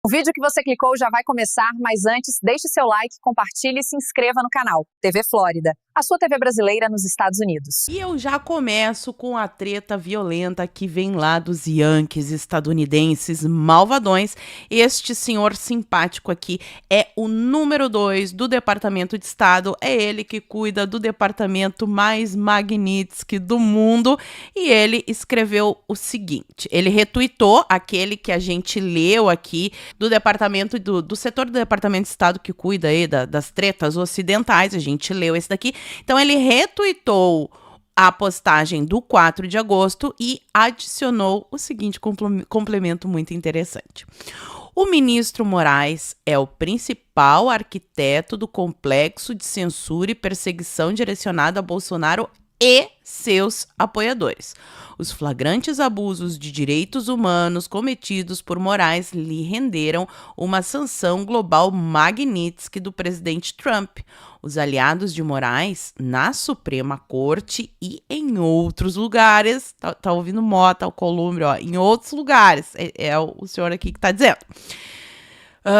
O vídeo que você clicou já vai começar, mas antes, deixe seu like, compartilhe e se inscreva no canal. TV Flórida, a sua TV brasileira nos Estados Unidos. E eu já começo com a treta violenta que vem lá dos Yankees estadunidenses malvadões. Este senhor simpático aqui é o número 2 do Departamento de Estado, é ele que cuida do departamento mais Magnitsky do mundo, e ele escreveu o seguinte, ele retuitou aquele que a gente leu aqui do departamento, do setor do Departamento de Estado que cuida aí das tretas ocidentais, a gente leu esse daqui. Então ele retuitou a postagem do 4 de agosto e adicionou o seguinte complemento muito interessante. O ministro Moraes é o principal arquiteto do complexo de censura e perseguição direcionada a Bolsonaro e seus apoiadores. Os flagrantes abusos de direitos humanos cometidos por Moraes lhe renderam uma sanção global Magnitsky do presidente Trump. Os aliados de Moraes na Suprema Corte e em outros lugares, tá ouvindo Mota, o Columbre, ó, em outros lugares, é o senhor aqui que tá dizendo,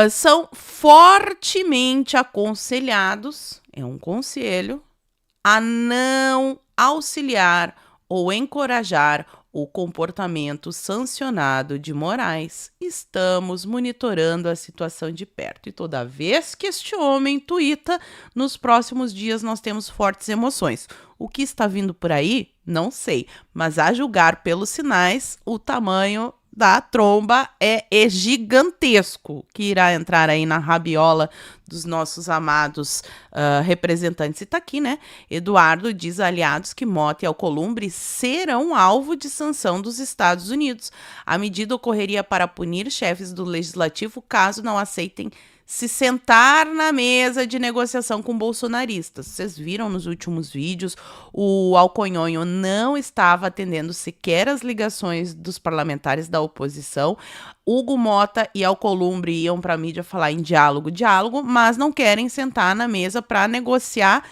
são fortemente aconselhados, é um conselho, a não auxiliar ou encorajar o comportamento sancionado de Moraes. Estamos monitorando a situação de perto. E toda vez que este homem tuita, nos próximos dias nós temos fortes emoções. O que está vindo por aí? Não sei. Mas a julgar pelos sinais, o tamanho da tromba é gigantesco, que irá entrar aí na rabiola dos nossos amados representantes. E tá aqui, né? Eduardo diz a aliados que Mota e Alcolumbre serão alvo de sanção dos Estados Unidos. A medida ocorreria para punir chefes do legislativo caso não aceitem se sentar na mesa de negociação com bolsonaristas. Vocês viram nos últimos vídeos, o Alconhonho não estava atendendo sequer as ligações dos parlamentares da oposição. Hugo Mota e Alcolumbre iam para a mídia falar em diálogo, mas não querem sentar na mesa para negociar.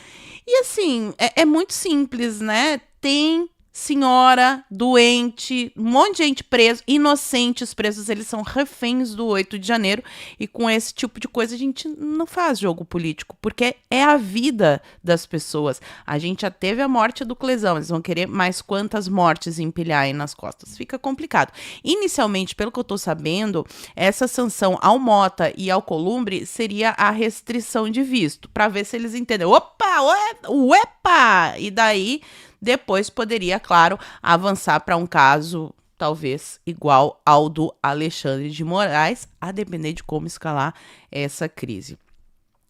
E assim, é muito simples, né? Tem senhora, doente, um monte de gente preso, inocentes presos, eles são reféns do 8 de janeiro, e com esse tipo de coisa a gente não faz jogo político, porque é a vida das pessoas. A gente já teve a morte do Clesão, eles vão querer mais quantas mortes empilhar aí nas costas, fica complicado. Inicialmente, pelo que eu tô sabendo, essa sanção ao Mota e ao Columbre seria a restrição de visto, para ver se eles entendem, uepa, e daí depois poderia, claro, avançar para um caso talvez igual ao do Alexandre de Moraes, a depender de como escalar essa crise.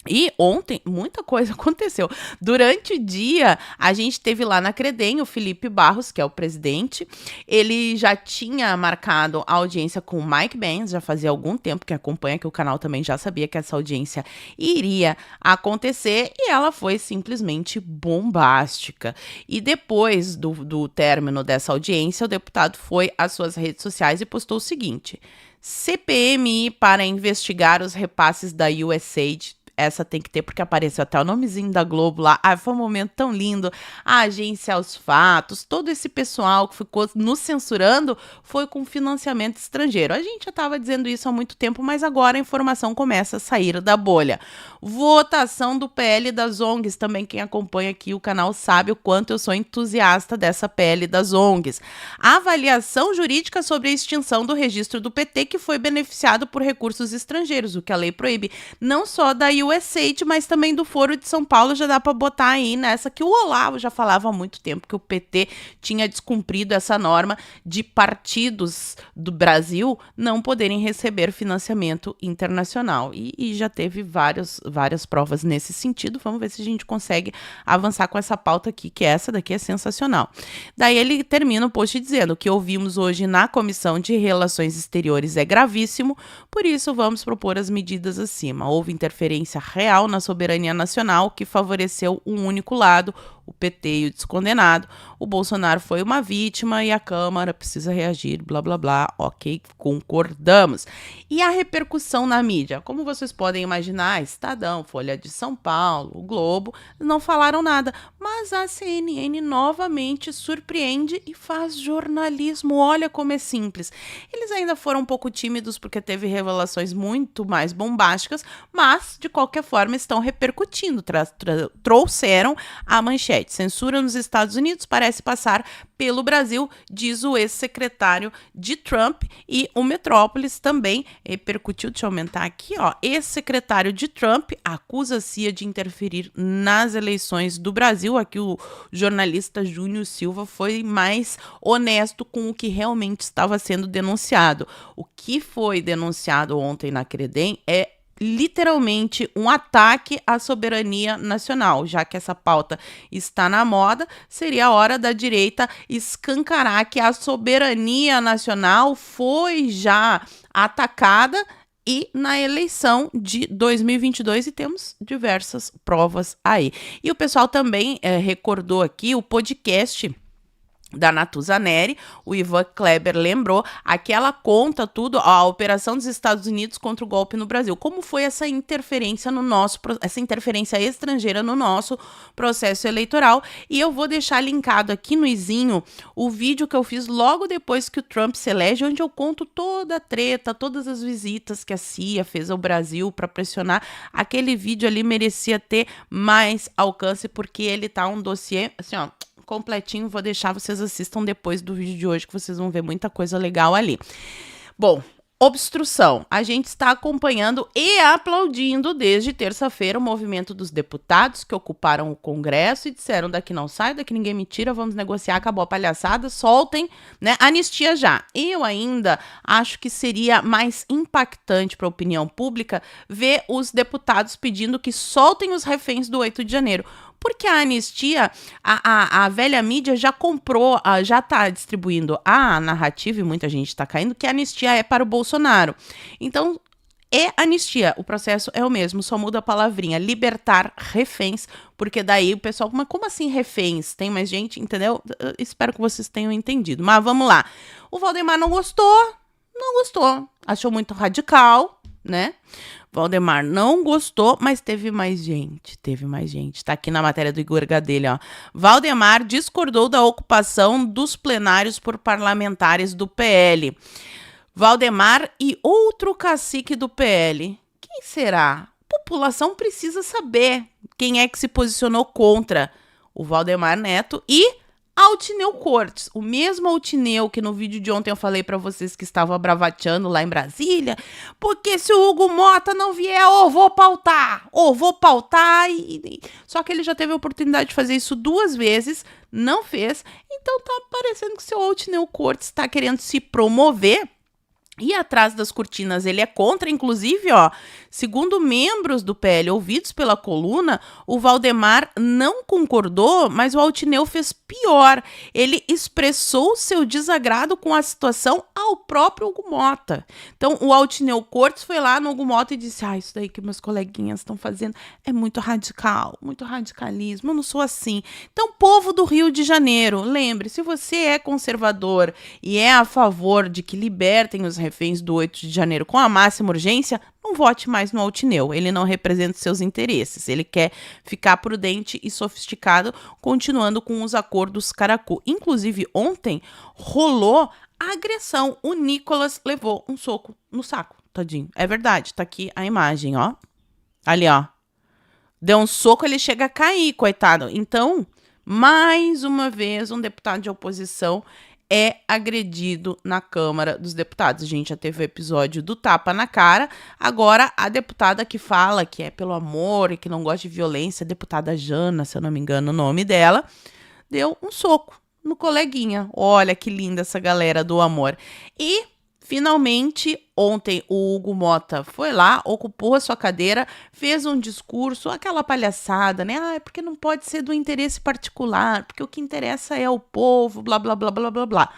E ontem, muita coisa aconteceu. Durante o dia, a gente teve lá na Credem o Felipe Barros, que é o presidente. Ele já tinha marcado a audiência com o Mike Benz, já fazia algum tempo que acompanha, que o canal também já sabia que essa audiência iria acontecer, e ela foi simplesmente bombástica. E depois do término dessa audiência, o deputado foi às suas redes sociais e postou o seguinte: CPMI para investigar os repasses da USAID. Essa tem que ter, porque apareceu até o nomezinho da Globo lá. Ah, foi um momento tão lindo. A agência aos fatos, todo esse pessoal que ficou nos censurando foi com financiamento estrangeiro. A gente já estava dizendo isso há muito tempo, mas agora a informação começa a sair da bolha. Votação do PL das ONGs. Também quem acompanha aqui o canal sabe o quanto eu sou entusiasta dessa PL das ONGs. Avaliação jurídica sobre a extinção do registro do PT, que foi beneficiado por recursos estrangeiros, o que a lei proíbe. Não só da USAID, mas também do Foro de São Paulo, já dá para botar aí nessa que o Olavo já falava há muito tempo que o PT tinha descumprido essa norma de partidos do Brasil não poderem receber financiamento internacional. E já teve várias provas nesse sentido. Vamos ver se a gente consegue avançar com essa pauta aqui, que essa daqui é sensacional. Daí ele termina o post dizendo: o que ouvimos hoje na Comissão de Relações Exteriores é gravíssimo, por isso vamos propor as medidas acima. Houve interferência real na soberania nacional que favoreceu um único lado, o PT e o descondenado. O Bolsonaro foi uma vítima e a Câmara precisa reagir, blá, blá, blá. Ok, concordamos. E a repercussão na mídia? Como vocês podem imaginar, Estadão, Folha de São Paulo, o Globo, não falaram nada. Mas a CNN novamente surpreende e faz jornalismo. Olha como é simples. Eles ainda foram um pouco tímidos porque teve revelações muito mais bombásticas, mas, de qualquer forma, estão repercutindo. Trouxeram a manchete. Censura nos Estados Unidos parece passar pelo Brasil, diz o ex-secretário de Trump, e o Metrópolis também repercutiu. Deixa eu aumentar aqui, ó. Ex-secretário de Trump acusa a CIA de interferir nas eleições do Brasil. Aqui o jornalista Júnior Silva foi mais honesto com o que realmente estava sendo denunciado. O que foi denunciado ontem na Credem é literalmente um ataque à soberania nacional. Já que essa pauta está na moda, seria a hora da direita escancarar que a soberania nacional foi já atacada e na eleição de 2022, e temos diversas provas aí. E o pessoal também recordou aqui o podcast da Natuza Neri, o Ivan Kleber lembrou, aqui ela conta tudo, a operação dos Estados Unidos contra o golpe no Brasil, como foi essa interferência essa interferência estrangeira no nosso processo eleitoral, e eu vou deixar linkado aqui no izinho o vídeo que eu fiz logo depois que o Trump se elege, onde eu conto toda a treta, todas as visitas que a CIA fez ao Brasil para pressionar. Aquele vídeo ali merecia ter mais alcance, porque ele tá um dossiê, assim, ó, completinho. Vou deixar, vocês assistam depois do vídeo de hoje, que vocês vão ver muita coisa legal ali. Bom, obstrução. A gente está acompanhando e aplaudindo desde terça-feira o movimento dos deputados que ocuparam o Congresso e disseram: daqui não sai, daqui ninguém me tira, vamos negociar, acabou a palhaçada, soltem, né? Anistia já. Eu ainda acho que seria mais impactante para a opinião pública ver os deputados pedindo que soltem os reféns do 8 de janeiro. Porque a anistia, a velha mídia já comprou, já está distribuindo a narrativa, e muita gente está caindo, que a anistia é para o Bolsonaro. Então, é anistia, o processo é o mesmo, só muda a palavrinha, libertar reféns, porque daí o pessoal, mas como assim reféns? Tem mais gente, entendeu? Espero que vocês tenham entendido. Mas vamos lá. O Valdemar não gostou, achou muito radical, né? Valdemar não gostou, mas teve mais gente. Tá aqui na matéria do Igor Gadelha, ó. Valdemar discordou da ocupação dos plenários por parlamentares do PL. Valdemar e outro cacique do PL. Quem será? A população precisa saber quem é que se posicionou contra o Valdemar Neto e Altineu Cortes, o mesmo Altineu que no vídeo de ontem eu falei pra vocês que estava bravateando lá em Brasília, porque se o Hugo Mota não vier, vou pautar, só que ele já teve a oportunidade de fazer isso 2 vezes, não fez, então tá parecendo que o seu Altineu Cortes está querendo se promover. E atrás das cortinas ele é contra, inclusive, ó, segundo membros do PL ouvidos pela coluna, o Valdemar não concordou, mas o Altineu fez pior. Ele expressou seu desagrado com a situação ao próprio Hugo Mota. Então, o Altineu Cortes foi lá no Hugo Mota e disse: isso daí que meus coleguinhas estão fazendo é muito radical, muito radicalismo, eu não sou assim. Então, povo do Rio de Janeiro, lembre, se você é conservador e é a favor de que libertem os reféns do 8 de janeiro com a máxima urgência, não vote mais no Altineu, ele não representa seus interesses, ele quer ficar prudente e sofisticado, continuando com os acordos Caracu. Inclusive, ontem rolou a agressão, o Nicolas levou um soco no saco, tadinho, é verdade, tá aqui a imagem, ó, ali, ó, deu um soco, ele chega a cair, coitado. Então, mais uma vez, um deputado de oposição é agredido na Câmara dos Deputados. A gente já teve o episódio do tapa na cara. Agora, a deputada que fala que é pelo amor e que não gosta de violência, a deputada Jana, se eu não me engano o nome dela, deu um soco no coleguinha. Olha que linda essa galera do amor. E, finalmente, ontem o Hugo Mota foi lá, ocupou a sua cadeira, fez um discurso, aquela palhaçada, né? Porque não pode ser do interesse particular, porque o que interessa é o povo, blá, blá, blá, blá, blá, blá.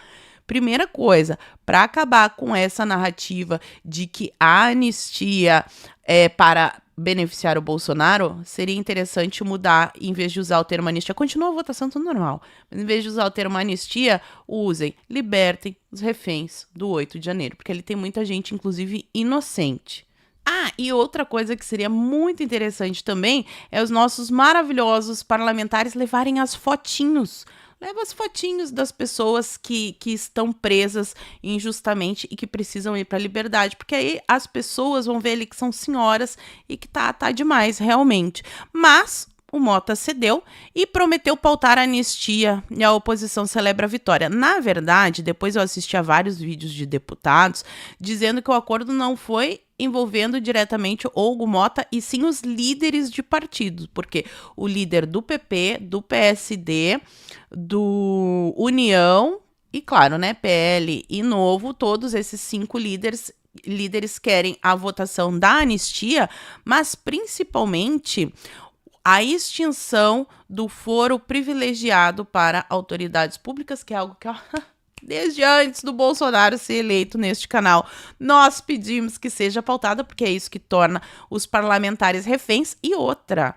Primeira coisa, para acabar com essa narrativa de que a anistia é para beneficiar o Bolsonaro, seria interessante mudar, em vez de usar o termo anistia, continua a votação tudo normal, mas em vez de usar o termo anistia, usem, libertem os reféns do 8 de janeiro, porque ele tem muita gente, inclusive, inocente. Ah, e outra coisa que seria muito interessante também é os nossos maravilhosos parlamentares levarem as fotinhos. Leva as fotinhos das pessoas que estão presas injustamente e que precisam ir para a liberdade, porque aí as pessoas vão ver ali que são senhoras e que tá demais, realmente. Mas o Mota cedeu e prometeu pautar a anistia e a oposição celebra a vitória. Na verdade, depois eu assisti a vários vídeos de deputados dizendo que o acordo não foi envolvendo diretamente o Hugo Mota e sim os líderes de partidos, porque o líder do PP, do PSD, do União e, claro, né, PL e Novo, todos esses 5 líderes querem a votação da anistia, mas principalmente a extinção do foro privilegiado para autoridades públicas, que é algo que desde antes do Bolsonaro ser eleito neste canal, nós pedimos que seja pautada, porque é isso que torna os parlamentares reféns. E outra,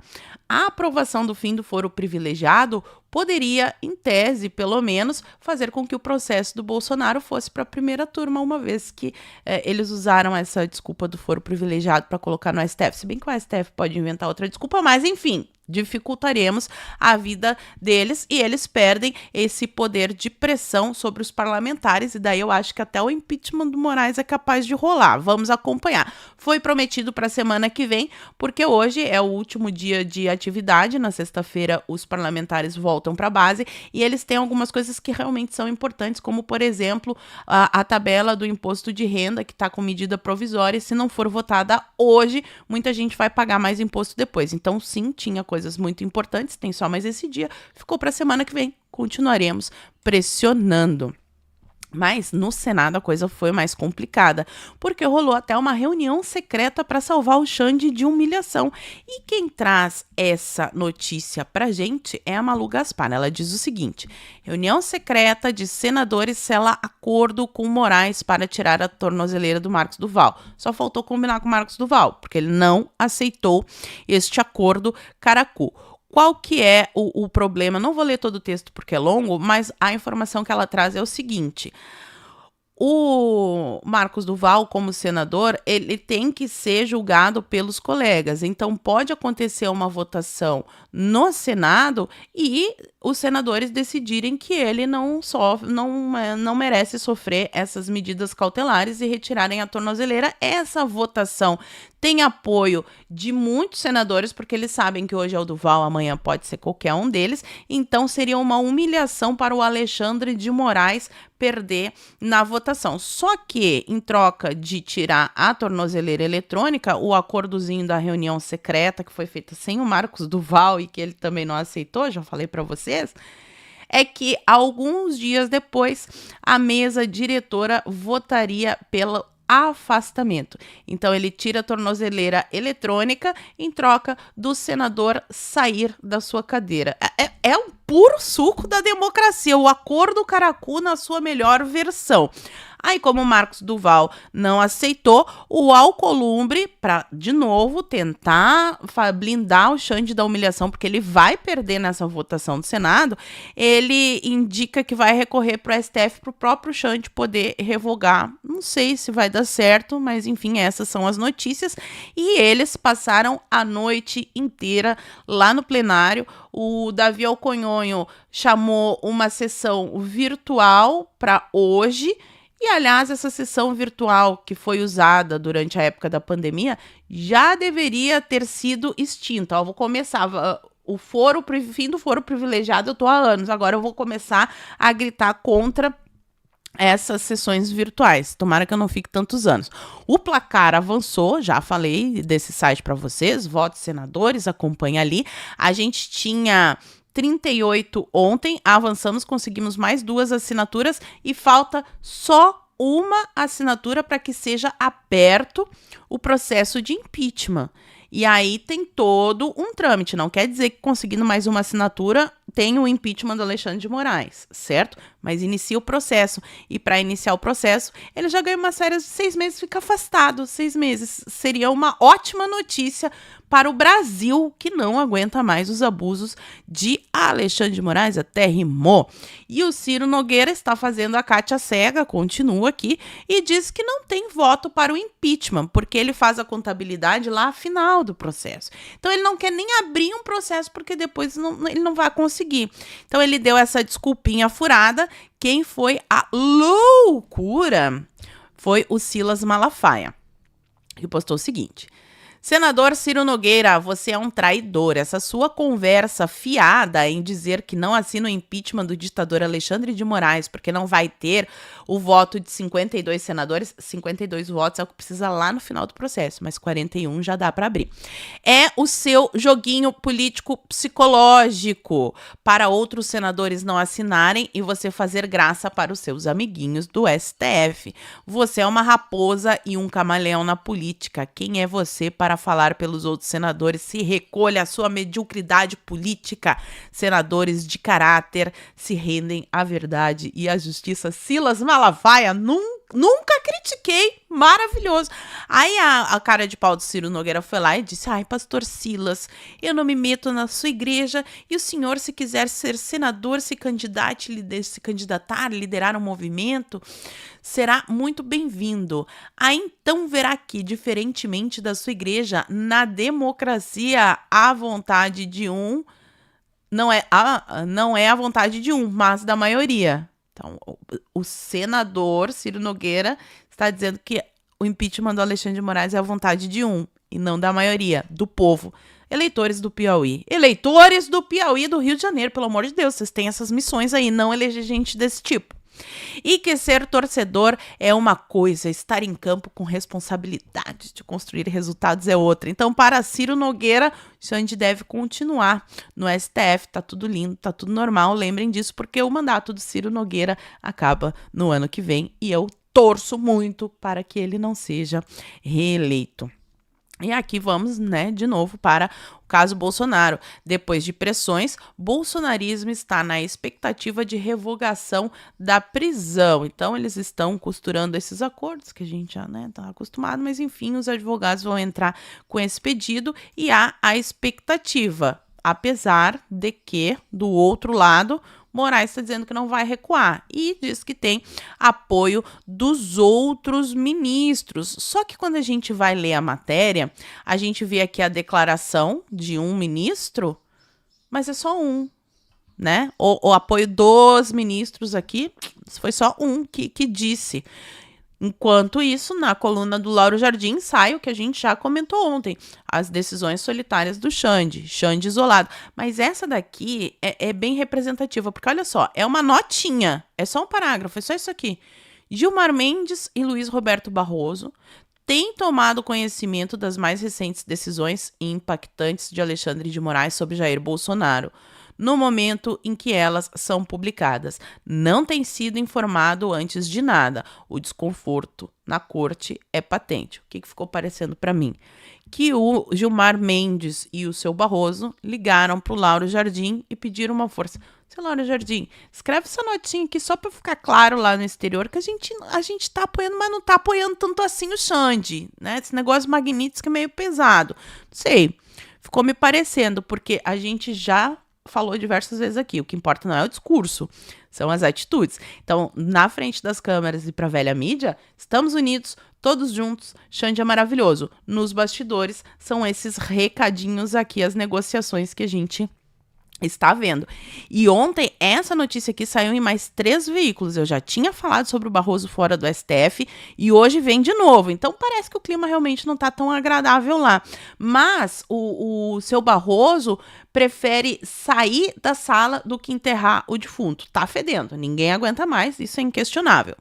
a aprovação do fim do foro privilegiado poderia, em tese, pelo menos, fazer com que o processo do Bolsonaro fosse para a primeira turma, uma vez que eles usaram essa desculpa do foro privilegiado para colocar no STF. Se bem que o STF pode inventar outra desculpa, mas enfim, dificultaremos a vida deles e eles perdem esse poder de pressão sobre os parlamentares e daí eu acho que até o impeachment do Moraes é capaz de rolar. Vamos acompanhar. Foi prometido para a semana que vem, porque hoje é o último dia de atividade, na sexta-feira os parlamentares voltam para a base e eles têm algumas coisas que realmente são importantes, como por exemplo a tabela do imposto de renda que está com medida provisória e se não for votada hoje, muita gente vai pagar mais imposto depois. Então sim, tinha coisas muito importantes, tem só mais esse dia, ficou para a semana que vem, continuaremos pressionando. Mas no Senado a coisa foi mais complicada, porque rolou até uma reunião secreta para salvar o Xande de humilhação. E quem traz essa notícia pra gente é a Malu Gaspar. Ela diz o seguinte: reunião secreta de senadores sela acordo com Moraes para tirar a tornozeleira do Marcos Duval. Só faltou combinar com o Marcos Duval, porque ele não aceitou este acordo caracu. Qual que é o problema? Não vou ler todo o texto porque é longo, mas a informação que ela traz é o seguinte: o Marcos Duval, como senador, ele tem que ser julgado pelos colegas. Então, pode acontecer uma votação no Senado e os senadores decidirem que ele não merece sofrer essas medidas cautelares e retirarem a tornozeleira. Essa votação tem apoio de muitos senadores, porque eles sabem que hoje é o Duval, amanhã pode ser qualquer um deles. Então, seria uma humilhação para o Alexandre de Moraes perder na votação. Só que, em troca de tirar a tornozeleira eletrônica, o acordozinho da reunião secreta, que foi feita sem o Marcos Duval e que ele também não aceitou, já falei para vocês, é que alguns dias depois a mesa diretora votaria pelo afastamento. Então ele tira a tornozeleira eletrônica em troca do senador sair da sua cadeira. É um puro suco da democracia, o acordo caracu na sua melhor versão. Aí, como o Marcos Duval não aceitou, o Alcolumbre, para, de novo, tentar blindar o Xande da humilhação, porque ele vai perder nessa votação do Senado, ele indica que vai recorrer para o STF para o próprio Xande poder revogar. Não sei se vai dar certo, mas enfim, essas são as notícias. E eles passaram a noite inteira lá no plenário. O Davi Alconhonho chamou uma sessão virtual para hoje. E, aliás, essa sessão virtual que foi usada durante a época da pandemia já deveria ter sido extinta. Vou começar. O fim do foro privilegiado eu tô há anos. Agora eu vou começar a gritar contra essas sessões virtuais. Tomara que eu não fique tantos anos. O placar avançou, já falei desse site para vocês. Votos senadores, acompanha ali. A gente tinha 38 ontem, avançamos, conseguimos mais 2 assinaturas e falta só uma assinatura para que seja aberto o processo de impeachment. E aí tem todo um trâmite, não quer dizer que conseguindo mais uma assinatura tem o impeachment do Alexandre de Moraes, certo? mas inicia o processo. E para iniciar o processo, ele já ganha uma série de 6 meses, fica afastado. 6 meses seria uma ótima notícia para o Brasil, que não aguenta mais os abusos de Alexandre de Moraes, até rimou. E o Ciro Nogueira está fazendo a Kátia cega, continua aqui, e diz que não tem voto para o impeachment, porque ele faz a contabilidade lá final do processo. Então ele não quer nem abrir um processo, porque depois ele não vai conseguir. Então ele deu essa desculpinha furada. Quem foi a loucura foi o Silas Malafaia, que postou o seguinte: senador Ciro Nogueira, você é um traidor. Essa sua conversa fiada em dizer que não assina o impeachment do ditador Alexandre de Moraes porque não vai ter o voto de 52 senadores, 52 votos é o que precisa lá no final do processo, mas 41 já dá para abrir. É o seu joguinho político psicológico para outros senadores não assinarem e você fazer graça para os seus amiguinhos do STF. Você é uma raposa e um camaleão na política. Quem é você para falar pelos outros senadores? Se recolha a sua mediocridade política. Senadores de caráter se rendem à verdade e à justiça. Silas Malafaia, nunca critiquei, maravilhoso. Aí a cara de pau do Ciro Nogueira foi lá e disse: ai, pastor Silas, eu não me meto na sua igreja e o senhor, se quiser ser senador, se candidatar, liderar um movimento, será muito bem-vindo. Aí então verá que, diferentemente da sua igreja, na democracia, a vontade de um não é a vontade de um, mas da maioria. Então, o senador Ciro Nogueira está dizendo que o impeachment do Alexandre de Moraes é a vontade de um e não da maioria, do povo. Eleitores do Piauí. Eleitores do Piauí do Rio de Janeiro, pelo amor de Deus, vocês têm essas missões aí, não eleger gente desse tipo. E que ser torcedor é uma coisa, estar em campo com responsabilidade de construir resultados é outra. Então, para Ciro Nogueira, o Xande deve continuar no STF, tá tudo lindo, tá tudo normal, lembrem disso, porque o mandato do Ciro Nogueira acaba no ano que vem e eu torço muito para que ele não seja reeleito. E aqui vamos, de novo para o caso Bolsonaro. Depois de pressões, bolsonarismo está na expectativa de revogação da prisão. Então, eles estão costurando esses acordos, que a gente já está acostumado, mas enfim, os advogados vão entrar com esse pedido e há a expectativa, apesar de que, do outro lado, Moraes está dizendo que não vai recuar e diz que tem apoio dos outros ministros. Só que quando a gente vai ler a matéria, a gente vê aqui a declaração de um ministro, mas é só um, O apoio dos ministros aqui foi só um que disse. Enquanto isso, na coluna do Lauro Jardim sai o que a gente já comentou ontem, as decisões solitárias do Xande isolado. Mas essa daqui é bem representativa, porque olha só, é uma notinha, é só um parágrafo, é só isso aqui. Gilmar Mendes e Luiz Roberto Barroso têm tomado conhecimento das mais recentes decisões impactantes de Alexandre de Moraes sobre Jair Bolsonaro, no momento em que elas são publicadas. Não tem sido informado antes de nada. O desconforto na corte é patente. O que ficou parecendo para mim? Que o Gilmar Mendes e o seu Barroso ligaram para o Lauro Jardim e pediram uma força. Seu Lauro Jardim, escreve essa notinha aqui só para ficar claro lá no exterior que a gente tá apoiando, mas não tá apoiando tanto assim o Xande, Esse negócio Magnitsky é meio pesado. Não sei, ficou me parecendo, porque a gente já falou diversas vezes aqui, o que importa não é o discurso, são as atitudes. Então, na frente das câmeras e para a velha mídia, estamos unidos, todos juntos, Xande é maravilhoso. Nos bastidores, são esses recadinhos aqui, as negociações que a gente está vendo. E ontem, essa notícia aqui saiu em mais 3 veículos. Eu já tinha falado sobre o Barroso fora do STF e hoje vem de novo. Então, parece que o clima realmente não está tão agradável lá. Mas o seu Barroso prefere sair da sala do que enterrar o defunto. Tá fedendo, ninguém aguenta mais, isso é inquestionável.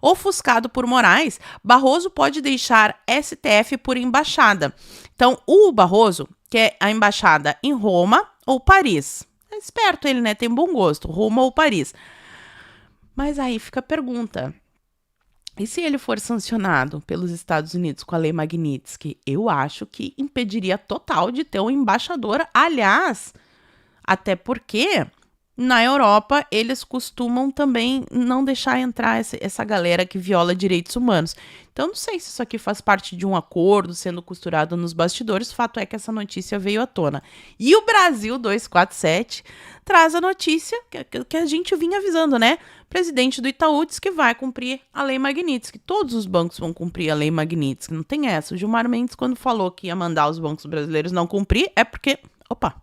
Ofuscado por Moraes, Barroso pode deixar STF por embaixada. Então, o Barroso quer a embaixada em Roma ou Paris. É esperto ele, Tem bom gosto, Roma ou Paris. Mas aí fica a pergunta. E se ele for sancionado pelos Estados Unidos com a lei Magnitsky? Eu acho que impediria total de ter um embaixador. Aliás, até porque Na Europa, eles costumam também não deixar entrar essa galera que viola direitos humanos. Então, não sei se isso aqui faz parte de um acordo sendo costurado nos bastidores. O fato é que essa notícia veio à tona. E o Brasil 247 traz a notícia que a gente vinha avisando, né? O presidente do Itaú diz que vai cumprir a Lei Magnitsky. Todos os bancos vão cumprir a Lei Magnitsky. Não tem essa. O Gilmar Mendes, quando falou que ia mandar os bancos brasileiros não cumprir, é porque... Opa!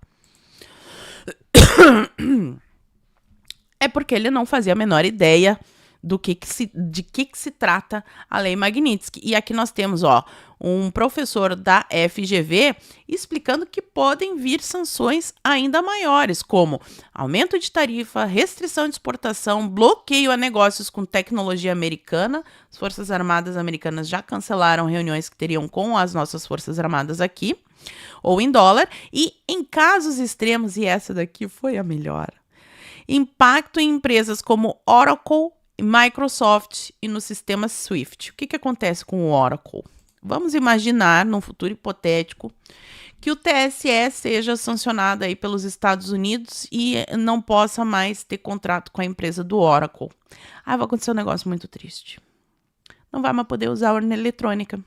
É porque ele não fazia a menor ideia de que se trata a Lei Magnitsky. E aqui nós temos, um professor da FGV explicando que podem vir sanções ainda maiores, como aumento de tarifa, restrição de exportação, bloqueio a negócios com tecnologia americana. As Forças Armadas americanas já cancelaram reuniões que teriam com as nossas Forças Armadas aqui, ou em dólar. E em casos extremos, e essa daqui foi a melhor, impacto em empresas como Oracle, Microsoft e no sistema SWIFT. O que acontece com o Oracle? Vamos imaginar, num futuro hipotético, que o TSE seja sancionado aí pelos Estados Unidos e não possa mais ter contrato com a empresa do Oracle. Vai acontecer um negócio muito triste. Não vai mais poder usar a urna eletrônica,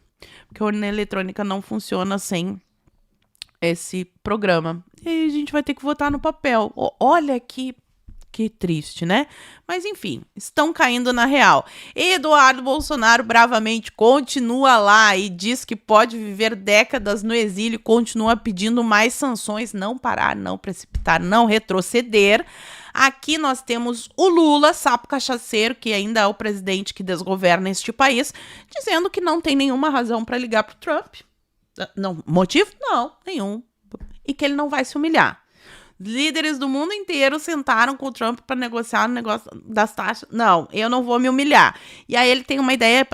porque a urna eletrônica não funciona sem esse programa. E aí a gente vai ter que votar no papel. Olha que triste, né? Mas enfim, estão caindo na real. Eduardo Bolsonaro bravamente continua lá e diz que pode viver décadas no exílio, continua pedindo mais sanções, não parar, não precipitar, não retroceder. Aqui nós temos o Lula, sapo cachaceiro, que ainda é o presidente que desgoverna este país, dizendo que não tem nenhuma razão para ligar para o Trump. Não, motivo? Não, nenhum. E que ele não vai se humilhar. Líderes do mundo inteiro sentaram com o Trump para negociar o negócio das taxas. Não, eu não vou me humilhar. E aí ele tem uma ideia,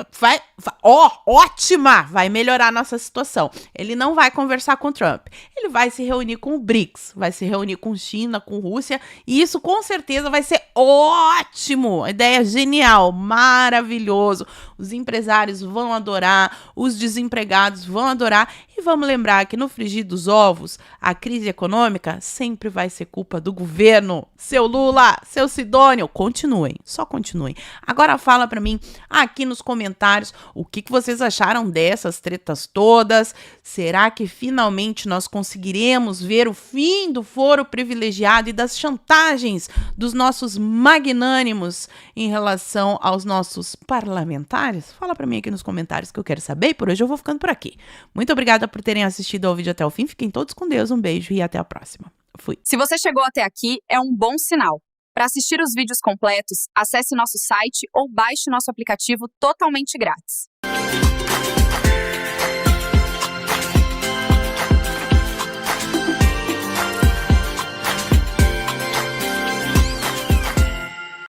ótima, vai melhorar a nossa situação. Ele não vai conversar com o Trump. Ele vai se reunir com o BRICS, vai se reunir com China, com Rússia, e isso com certeza vai ser ótimo. A ideia genial, maravilhoso. Os empresários vão adorar, os desempregados vão adorar. E vamos lembrar que no frigir dos ovos, a crise econômica sempre vai ser culpa do governo. Seu Lula, seu Sidônio, continuem, só continuem. Agora fala pra mim aqui nos comentários o que vocês acharam dessas tretas todas. Será que finalmente nós conseguiremos ver o fim do foro privilegiado e das chantagens dos nossos magnânimos em relação aos nossos parlamentares? Fala pra mim aqui nos comentários que eu quero saber. E por hoje eu vou ficando por aqui. Muito obrigada por terem assistido ao vídeo até o fim. Fiquem todos com Deus, um beijo e até a próxima. Fui. Se você chegou até aqui, é um bom sinal. Para assistir os vídeos completos, acesse nosso site ou baixe nosso aplicativo totalmente grátis.